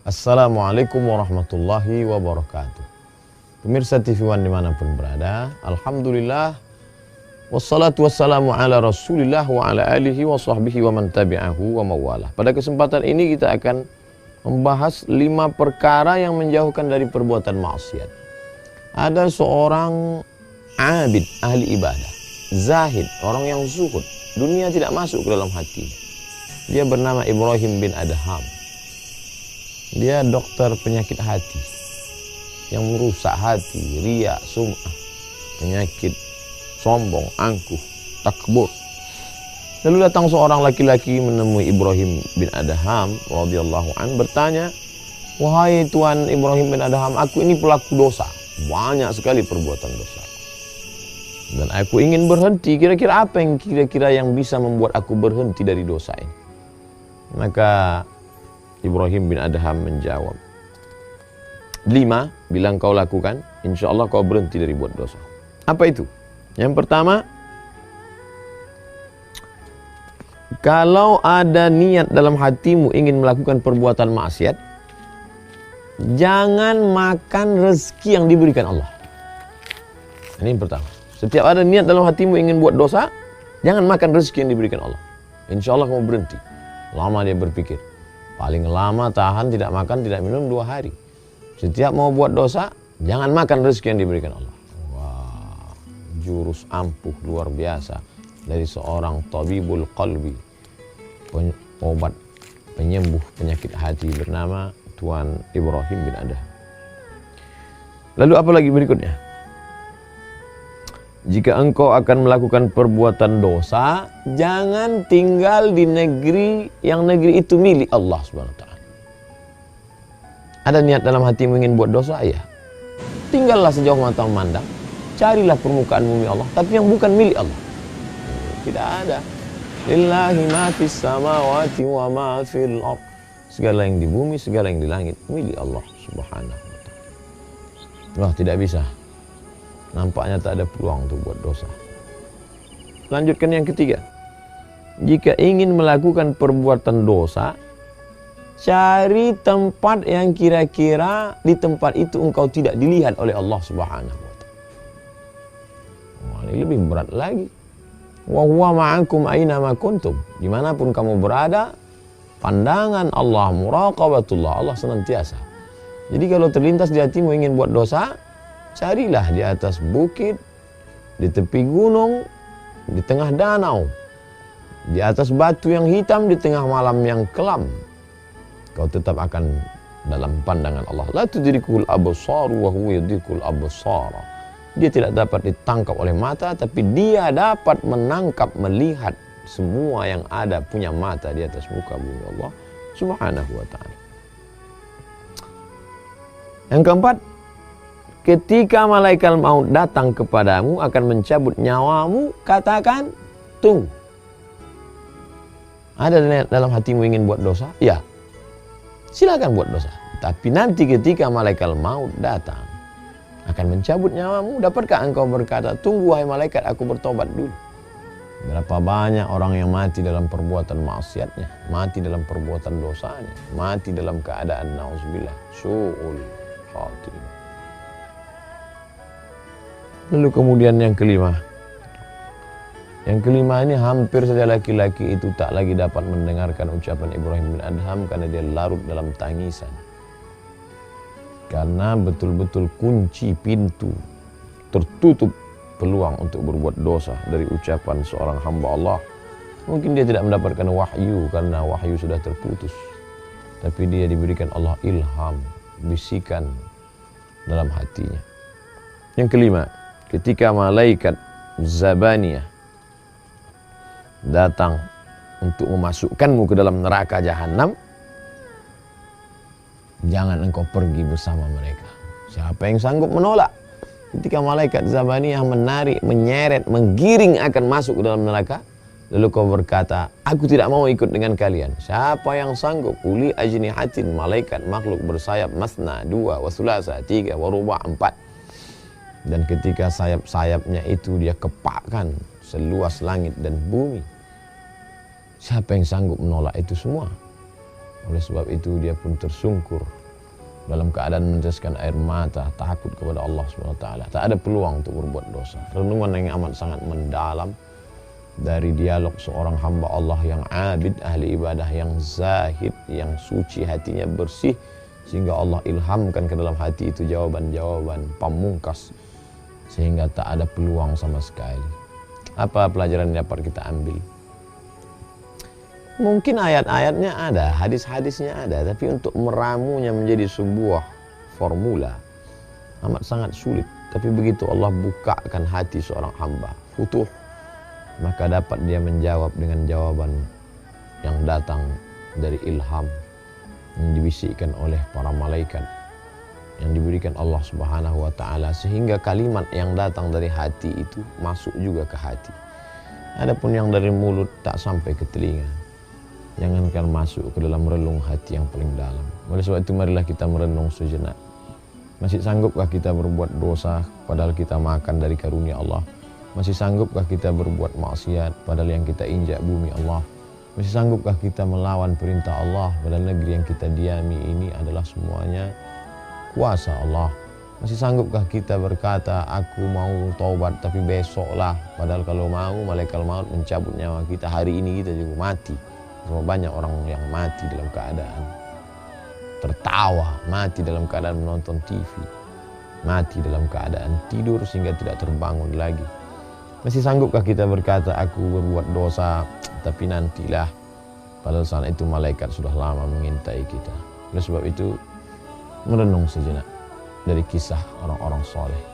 Assalamualaikum warahmatullahi wabarakatuh. Pemirsa TV One dimanapun berada, alhamdulillah, wassalatu wassalamu ala rasulillah wa ala alihi wa sahbihi wa man tabi'ahu wa mawalah. Pada kesempatan ini kita akan membahas 5 perkara yang menjauhkan dari perbuatan maksiat. Ada seorang abid, ahli ibadah, zahid, orang yang zuhud, dunia tidak masuk ke dalam hatinya. Dia bernama Ibrahim bin Adham. Dia dokter penyakit hati yang merusak hati, riya, sum'ah, penyakit sombong, angkuh, takbur. Lalu datang seorang laki-laki menemui Ibrahim bin Adham radhiyallahu an, bertanya, "Wahai Tuan Ibrahim bin Adham, aku ini pelaku dosa, banyak sekali perbuatan dosa. Dan aku ingin berhenti, kira-kira apa yang kira-kira bisa membuat aku berhenti dari dosa ini?" Maka Ibrahim bin Adham menjawab, 5 bilang kau lakukan, insya Allah kau berhenti dari buat dosa. Apa itu? Yang pertama, kalau ada niat dalam hatimu ingin melakukan perbuatan maksiat, jangan makan rezeki yang diberikan Allah. Ini yang pertama. Setiap ada niat dalam hatimu ingin buat dosa, jangan makan rezeki yang diberikan Allah. Insya Allah kamu berhenti. Lama dia berpikir. Paling lama tahan tidak makan, tidak minum 2 hari. Setiap mau buat dosa, jangan makan rezeki yang diberikan Allah. Wah, jurus ampuh luar biasa dari seorang tabibul qalbi, obat penyembuh penyakit hati bernama Tuan Ibrahim bin Adham. Lalu apa lagi berikutnya? Jika engkau akan melakukan perbuatan dosa, jangan tinggal di negeri yang negeri itu milik Allah Subhanahu wa taala. Ada niat dalam hatimu ingin buat dosa, ya. Tinggallah sejauh mata memandang, carilah permukaan bumi Allah, tapi yang bukan milik Allah. Tidak ada. Lillahi ma fis samawati wa ma fil ardh. Segala yang di bumi, segala yang di langit milik Allah Subhanahu wa taala. Wah, tidak bisa. Nampaknya tak ada peluang untuk buat dosa. Lanjutkan yang ketiga. Jika ingin melakukan perbuatan dosa, cari tempat yang kira-kira di tempat itu engkau tidak dilihat oleh Allah Subhanahu wa taala. Wah, ini lebih berat lagi. Wa huwa ma'akum aina ma kuntum. Dimanapun kamu berada, pandangan Allah, muraqabatullah, Allah senantiasa. Jadi kalau terlintas di hatimu ingin buat dosa, carilah di atas bukit, di tepi gunung, di tengah danau, di atas batu yang hitam, di tengah malam yang kelam. Kau tetap akan dalam pandangan Allah. La tudrikul absar wa huwa yudrikul absar. Dia tidak dapat ditangkap oleh mata, tapi dia dapat menangkap, melihat semua yang ada, punya mata di atas muka bumi Allah Subhanahu wa taala. Yang keempat, ketika malaikat maut datang kepadamu akan mencabut nyawamu, katakan, tunggu. Ada dalam hatimu ingin buat dosa? Ya, silakan buat dosa. Tapi nanti ketika malaikat maut datang akan mencabut nyawamu, dapatkah engkau berkata, tunggu wahai malaikat, aku bertobat dulu. Berapa banyak orang yang mati dalam perbuatan maksiatnya, mati dalam perbuatan dosanya, mati dalam keadaan nauzubillah su'ul khatimah. Lalu kemudian yang kelima. Yang kelima ini hampir saja laki-laki itu tak lagi dapat mendengarkan ucapan Ibrahim bin Adham karena dia larut dalam tangisan. Karena betul-betul kunci pintu, tertutup peluang untuk berbuat dosa dari ucapan seorang hamba Allah. Mungkin dia tidak mendapatkan wahyu karena wahyu sudah terputus. Tapi dia diberikan Allah ilham, bisikan dalam hatinya. Yang kelima, ketika malaikat Zabaniyah datang untuk memasukkanmu ke dalam neraka jahanam, jangan engkau pergi bersama mereka. Siapa yang sanggup menolak? Ketika malaikat Zabaniyah menarik, menyeret, menggiring akan masuk ke dalam neraka, lalu kau berkata, aku tidak mau ikut dengan kalian. Siapa yang sanggup? Uli ajnihatin, malaikat makhluk bersayap, masna, 2, wa thulatha, 3, wa ruba', 4. Dan ketika sayap-sayapnya itu dia kepakkan seluas langit dan bumi, siapa yang sanggup menolak itu semua? Oleh sebab itu dia pun tersungkur dalam keadaan meneteskan air mata, takut kepada Allah SWT. Tak ada peluang untuk berbuat dosa. Renungan yang amat sangat mendalam dari dialog seorang hamba Allah yang abid, ahli ibadah, yang zahid, yang suci, hatinya bersih, sehingga Allah ilhamkan ke dalam hati itu jawaban-jawaban pamungkas, sehingga tak ada peluang sama sekali. Apa pelajaran yang dapat kita ambil? Mungkin ayat-ayatnya ada, hadis-hadisnya ada, tapi untuk meramunya menjadi sebuah formula amat sangat sulit. Tapi begitu Allah bukakan hati seorang hamba, futuh, maka dapat dia menjawab dengan jawaban yang datang dari ilham yang dibisikkan oleh para malaikat, yang diberikan Allah Subhanahu wa taala, sehingga kalimat yang datang dari hati itu masuk juga ke hati. Adapun yang dari mulut tak sampai ke telinga, jangankan masuk ke dalam relung hati yang paling dalam. Oleh sebab itu marilah kita merenung sejenak. Masih sanggupkah kita berbuat dosa padahal kita makan dari karunia Allah? Masih sanggupkah kita berbuat maksiat padahal yang kita injak bumi Allah? Masih sanggupkah kita melawan perintah Allah padahal negeri yang kita diami ini adalah semuanya kuasa Allah? Masih sanggupkah kita berkata, aku mau taubat tapi besoklah, padahal kalau mau malaikat maut mencabut nyawa kita hari ini, kita juga mati. Sebab banyak orang yang mati dalam keadaan tertawa, mati dalam keadaan menonton TV, mati dalam keadaan tidur sehingga tidak terbangun lagi. Masih sanggupkah kita berkata, aku berbuat dosa tapi nantilah, padahal saat itu malaikat sudah lama mengintai kita. Oleh sebab itu merenung sejenak dari kisah orang-orang soleh.